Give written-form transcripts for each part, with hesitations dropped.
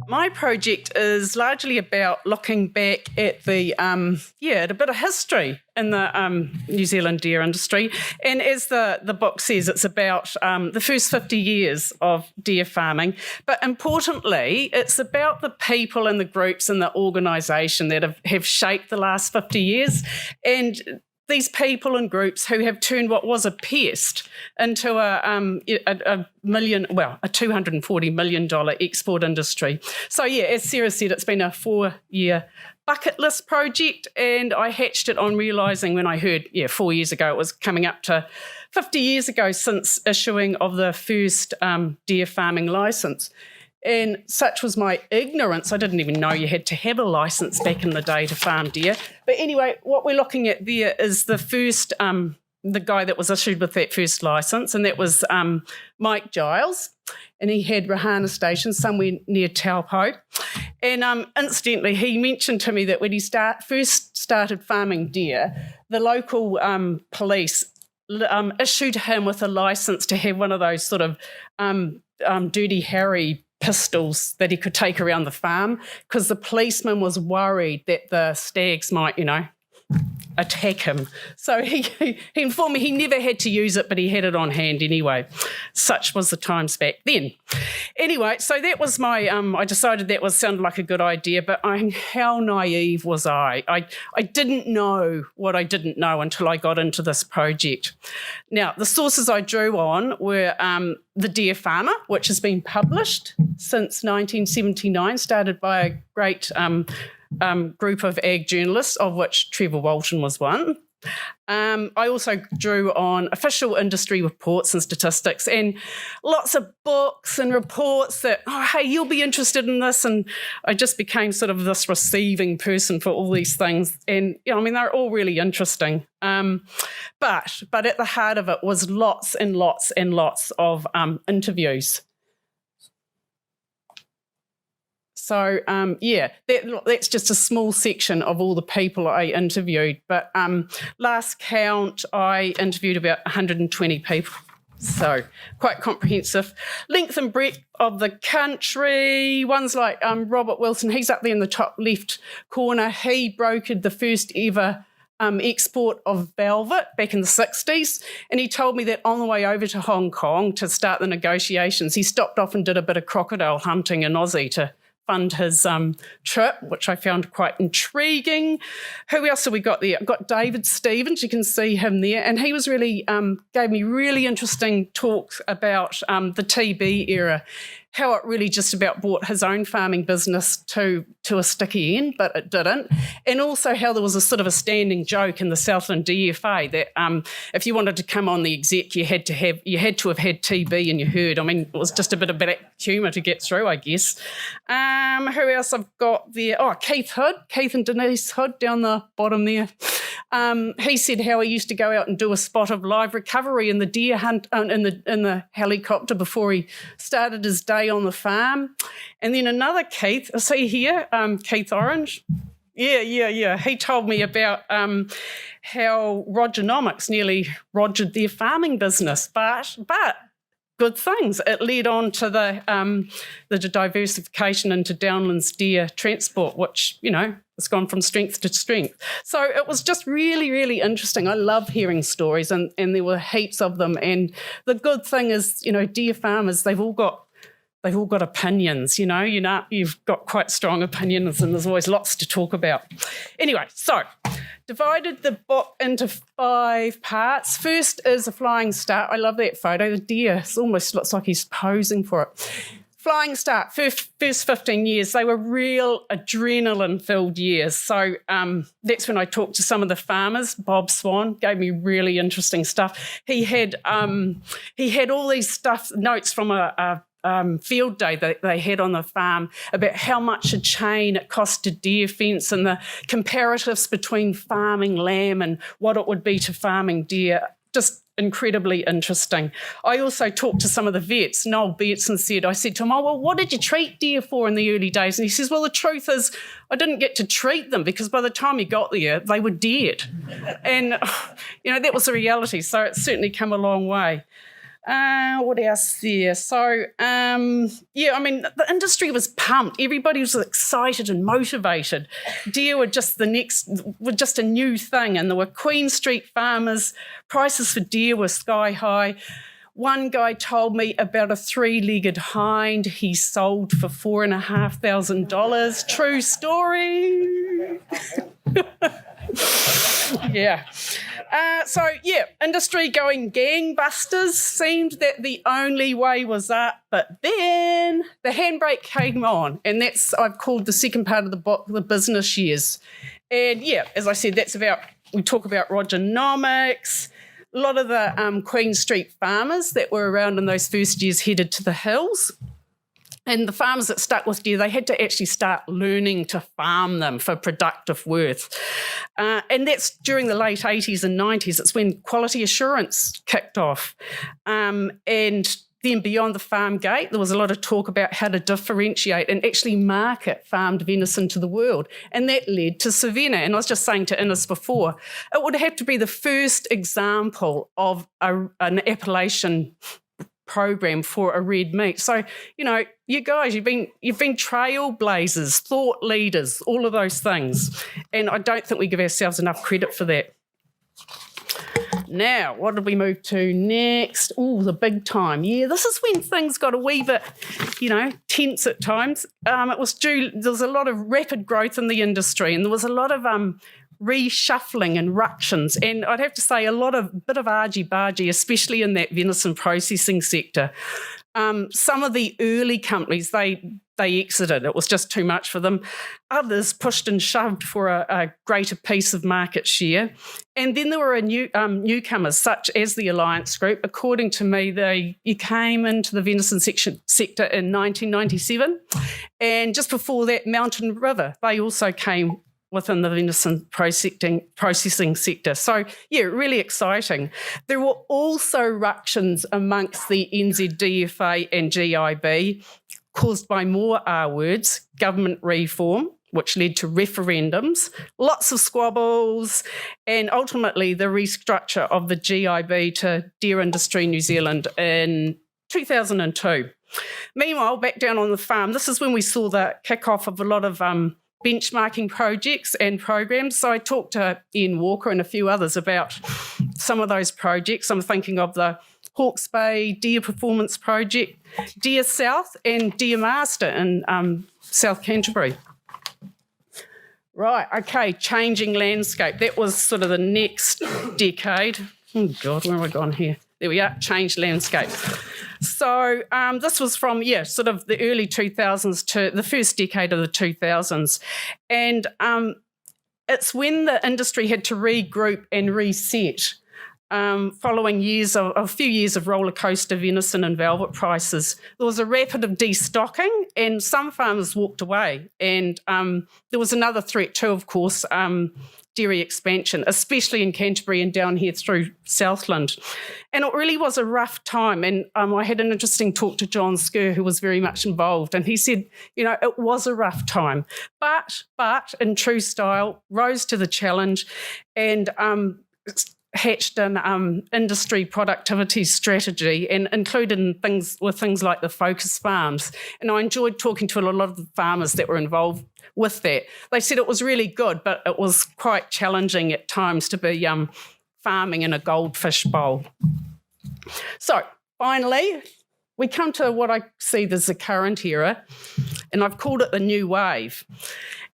My project is largely about looking back at at a bit of history in the New Zealand deer industry. And as the book says, it's about the first 50 years of deer farming. But importantly, it's about the people and the groups and the organisation that have shaped the last 50 years. And these people and groups who have turned what was a pest into a $240 million export industry. So, as Sarah said, it's been a 4-year bucket list project, and I hatched it on realising when I heard, 4 years ago, it was coming up to 50 years ago since issuing of the first deer farming licence. And such was my ignorance. I didn't even know you had to have a licence back in the day to farm deer. But anyway, what we're looking at there is the first, the guy that was issued with that first licence, and that was Mike Giles. And he had Rahana Station somewhere near Taupo. And incidentally, he mentioned to me that when he first started farming deer, the local police issued him with a licence to have one of those sort of Dirty Harry pistols that he could take around the farm, because the policeman was worried that the stags might, attack him. So he informed me he never had to use it, but he had it on hand anyway. Such was the times back then. Anyway, so that was my, I decided that sounded like a good idea, but how naive was I? I didn't know what I didn't know until I got into this project. Now, the sources I drew on were The Deer Farmer, which has been published since 1979, started by a great group of ag journalists, of which Trevor Walton was one. I also drew on official industry reports and statistics, and lots of books and reports that, hey, you'll be interested in this. And I just became sort of this receiving person for all these things. And, they're all really interesting. But at the heart of it was lots and lots and lots of interviews. So, that's just a small section of all the people I interviewed. But last count, I interviewed about 120 people. So quite comprehensive. Length and breadth of the country. Ones like Robert Wilson, he's up there in the top left corner. He brokered the first ever export of velvet back in the 60s. And he told me that on the way over to Hong Kong to start the negotiations, he stopped off and did a bit of crocodile hunting in Aussie to fund his trip, which I found quite intriguing. Who else have we got there? I've got David Stevens, you can see him there, and he was really, gave me really interesting talks about the TB era, how it really just about brought his own farming business to a sticky end, but it didn't. And also how there was a sort of a standing joke in the Southland DFA that if you wanted to come on the exec, you had to have had TB in your herd. It was just a bit of black humour to get through, I guess. Who else I've got there? Oh, Keith and Denise Hood down the bottom there. He said how he used to go out and do a spot of live recovery in the deer hunt in the helicopter before he started his day on the farm. And then another Keith, see here, Keith Orange. Yeah. He told me about how Rogernomics nearly rogered their farming business, but good things. It led on to the diversification into downlands deer transport, which, it's gone from strength to strength. So it was just really, really interesting. I love hearing stories, and there were heaps of them. And the good thing is, deer farmers, they've all got opinions, you've got quite strong opinions, and there's always lots to talk about. Anyway, so divided the book into 5 parts. First is a flying start. I love that photo. The deer, it almost looks like he's posing for it. Flying start, first 15 years, they were real adrenaline-filled years. So that's when I talked to some of the farmers. Bob Swan gave me really interesting stuff. He had all these notes from a field day that they had on the farm about how much a chain it cost to deer fence and the comparatives between farming lamb and what it would be to farming deer. just incredibly interesting. I also talked to some of the vets. Noel Beetson said, I said to him, oh, well, what did you treat deer for in the early days? And he says, well, the truth is I didn't get to treat them because by the time he got there, they were dead. And, that was the reality. So it's certainly come a long way. What else there? So, the industry was pumped. Everybody was excited and motivated. Deer were just a new thing, and there were Queen Street farmers. Prices for deer were sky high. One guy told me about a 3-legged hind he sold for $4,500. True story. Yeah. Industry going gangbusters. Seemed that the only way was up, but then the handbrake came on, and that's I've called the second part of the book the business years. And as I said, we talk about Rogernomics. A lot of the Queen Street farmers that were around in those first years headed to the hills. And the farmers that stuck with deer, they had to actually start learning to farm them for productive worth. And that's during the late 80s and 90s. It's when quality assurance kicked off. And then beyond the farm gate, there was a lot of talk about how to differentiate and actually market farmed venison to the world. And that led to Savannah. And I was just saying to Innes before, it would have to be the first example of an Appalachian program for a red meat. So, you guys, you've been trailblazers, thought leaders, all of those things. And I don't think we give ourselves enough credit for that. Now, what did we move to next? Oh, the big time. Yeah, this is when things got a wee bit, tense at times. There was a lot of rapid growth in the industry, and there was a lot of reshuffling and ructions, and I'd have to say bit of argy-bargy, especially in that venison processing sector. Some of the early companies, they exited. It was just too much for them. Others pushed and shoved for a greater piece of market share. And then there were newcomers, such as the Alliance Group. According to me, you came into the venison sector in 1997. And just before that, Mountain River, they also came within the venison processing sector. So, really exciting. There were also ructions amongst the NZDFA and GIB caused by more R words, government reform, which led to referendums, lots of squabbles, and ultimately the restructure of the GIB to Deer Industry New Zealand in 2002. Meanwhile, back down on the farm, this is when we saw the kick-off of a lot of benchmarking projects and programs. So I talked to Ian Walker and a few others about some of those projects. I'm thinking of the Hawke's Bay Deer Performance Project, Deer South and Deer Master in South Canterbury. Right, okay, changing landscape. That was sort of the next decade. Oh, God, where have I gone here? There we are, changed landscape. So this was from, sort of the early 2000s to the first decade of the 2000s. And it's when the industry had to regroup and reset following a few years of roller coaster venison and velvet prices. There was a rapid of destocking and some farmers walked away. And there was another threat too, of course, dairy expansion, especially in Canterbury and down here through Southland. And it really was a rough time. And I had an interesting talk to John Skerr, who was very much involved. And he said, it was a rough time, but in true style, rose to the challenge and hatched an industry productivity strategy and included things like the focus farms. And I enjoyed talking to a lot of the farmers that were involved with that. They said it was really good, but it was quite challenging at times to be farming in a goldfish bowl. So finally, we come to what I see as the current era, and I've called it the new wave.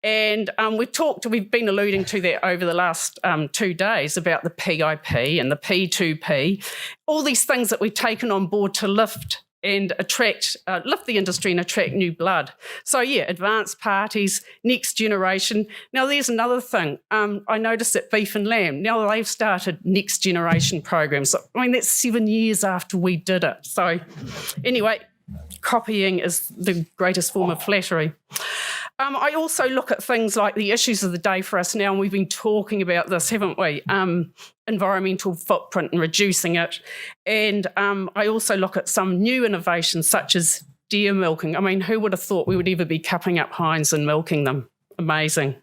And we've been alluding to that over the last 2 days about the PIP and the P2P, all these things that we've taken on board to lift and lift the industry and attract new blood. So, advanced parties, next generation. Now, there's another thing. I noticed that Beef and Lamb, now they've started next generation programs. I mean, that's 7 years after we did it. So, anyway, copying is the greatest form of flattery. I also look at things like the issues of the day for us now, and we've been talking about this, haven't we? Environmental footprint and reducing it. And I also look at some new innovations such as deer milking. I mean, who would have thought we would ever be cupping up hinds and milking them? Amazing.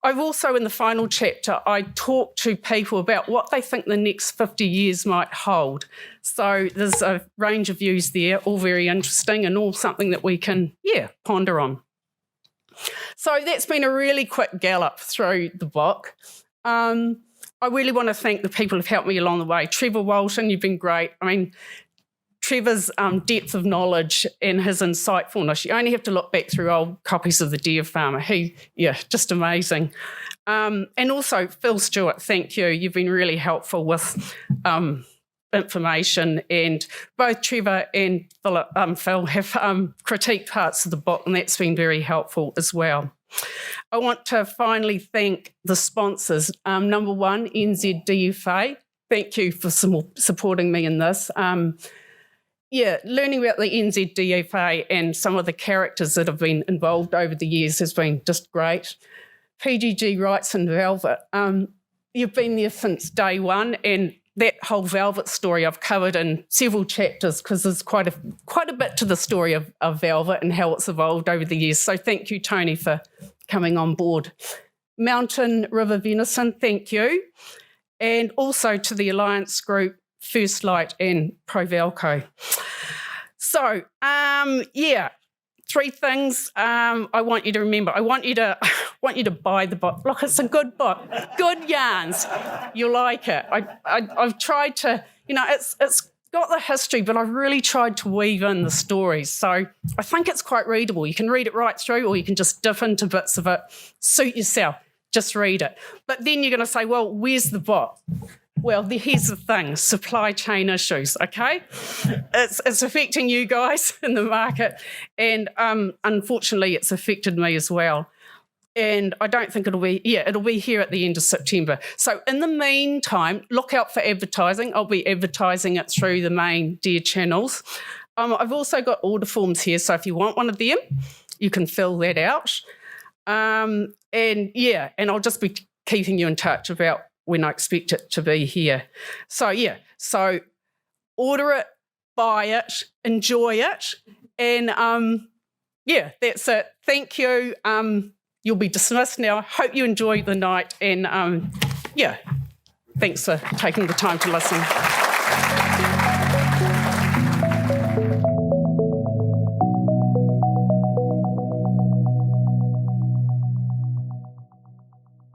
I've also, in the final chapter, I talk to people about what they think the next 50 years might hold. So there's a range of views there, all very interesting and all something that we can, ponder on. So that's been a really quick gallop through the book. I really want to thank the people who've helped me along the way. Trevor Walton, you've been great. I mean, Trevor's depth of knowledge and his insightfulness, you only have to look back through old copies of The Deer Farmer. Just amazing. And also Phil Stewart, thank you. You've been really helpful with information, and both Trevor and Phil have critiqued parts of the book, and that's been very helpful as well. I want to finally thank the sponsors. Number one, NZDFA. Thank you for supporting me in this. Learning about the NZDFA and some of the characters that have been involved over the years has been just great. PGG Rights and Velvet. You've been there since day one, and that whole Velvet story I've covered in several chapters because there's quite a bit to the story of Velvet and how it's evolved over the years. So thank you, Tony, for coming on board. Mountain River Venison, thank you. And also to the Alliance Group, First Light and Provalco. So, three things I want you to remember. I want you to buy the book. Look, it's a good book, good yarns. You'll like it. I've tried to, it's got the history, but I've really tried to weave in the stories. So I think it's quite readable. You can read it right through, or you can just dip into bits of it. Suit yourself. Just read it. But then you're going to say, well, where's the book? Well, here's the thing, supply chain issues, okay? It's affecting you guys in the market, and unfortunately it's affected me as well. And I don't think it'll be here at the end of September. So in the meantime, look out for advertising. I'll be advertising it through the main Deer channels. I've also got order forms here, so if you want one of them, you can fill that out. And I'll just be keeping you in touch about when I expect it to be here. So order it, buy it, enjoy it, and that's it. Thank you. You'll be dismissed now. Hope you enjoyed the night, and thanks for taking the time to listen.